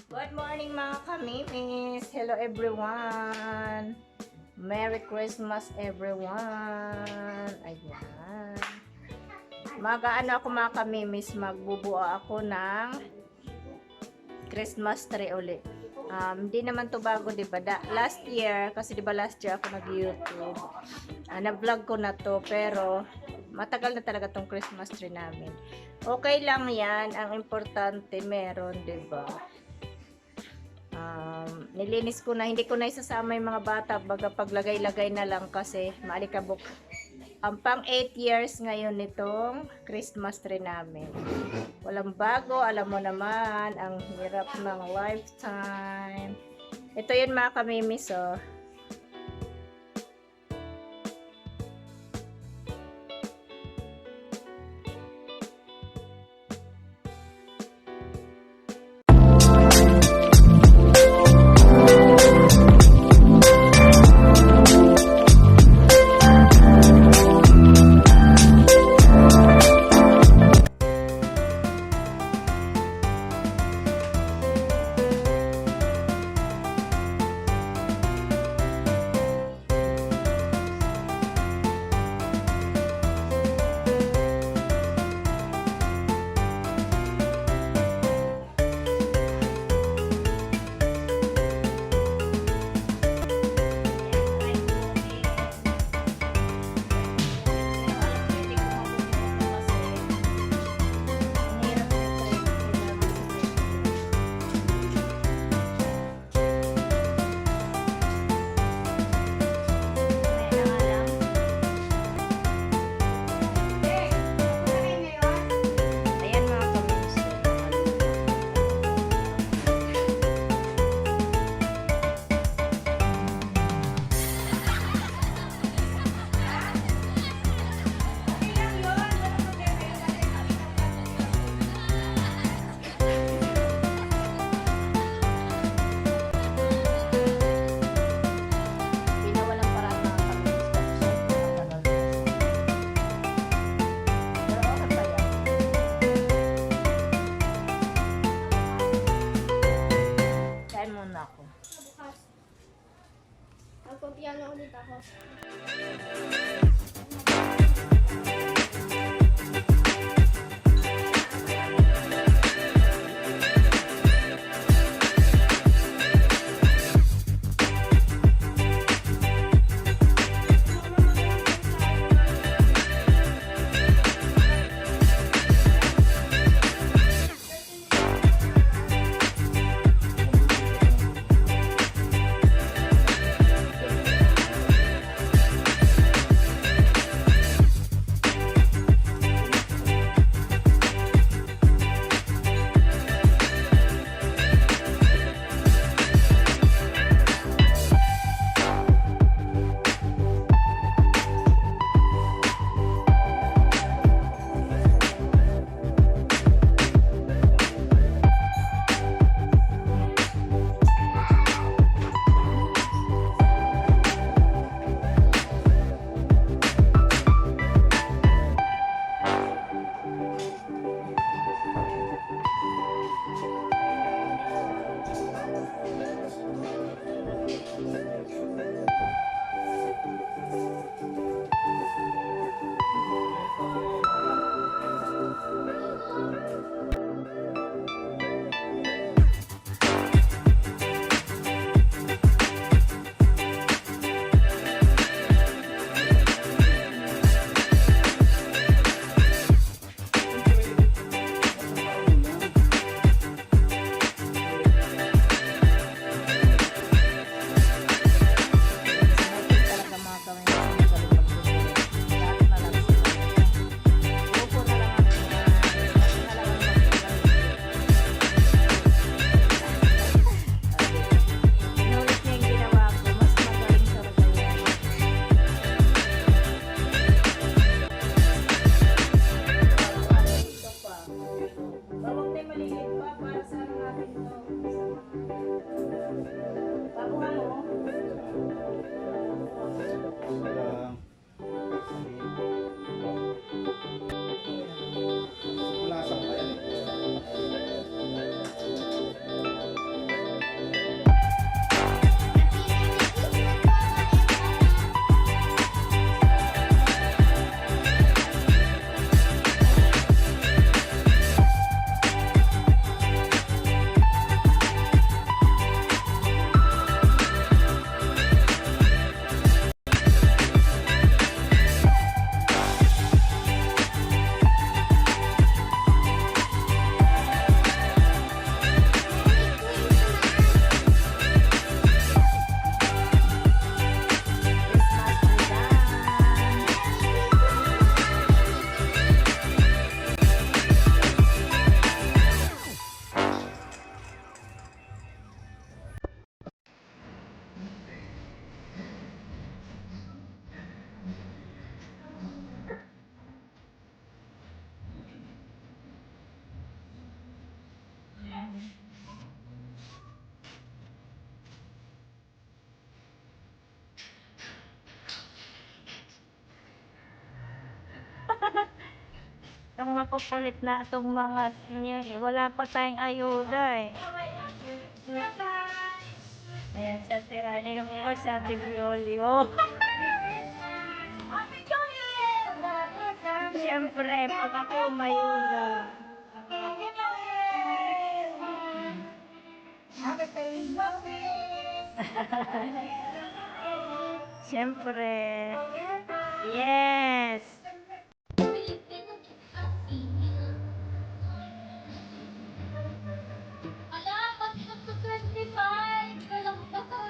Good morning mga kamimis! Hello everyone! Merry Christmas everyone! Ayan. Mag-ano ako mga kamimis, magbubuo ako ng Christmas tree ulit. Hindi naman to bago, diba? Last year, kasi diba last year ako nag-YouTube. Na-vlog ko na to, pero matagal na talaga tong Christmas tree namin. Okay lang yan. Ang importante meron, diba? Nilinis ko na, hindi ko na isasama yung mga bata, baga paglagay-lagay na lang kasi maalikabok. Pang 8 years ngayon nitong Christmas tree namin. Walang bago, alam mo naman, ang hirap ng lifetime. Ito yun mga kamimis, oh. Ako. Magpo-piano ulit ako. mapupulit na itong mga wala pa tayong ayuda eh. Ayan, sa tirani mo, sa Tibioli mo. Siyempre, pag ako may ulam. Siyempre. Yes!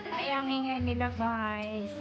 Ay, ang ingay nila guys.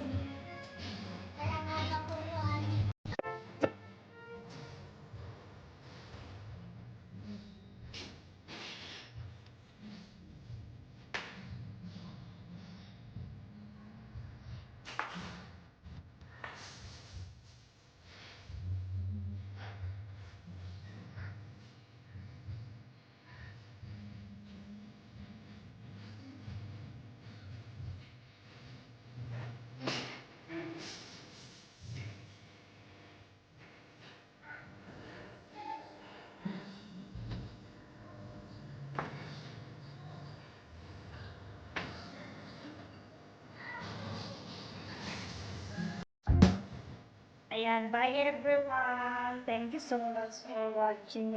Ayan, bye everyone. Thank you so much for watching.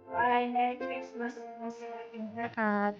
Bye, Merry Christmas sa lahat.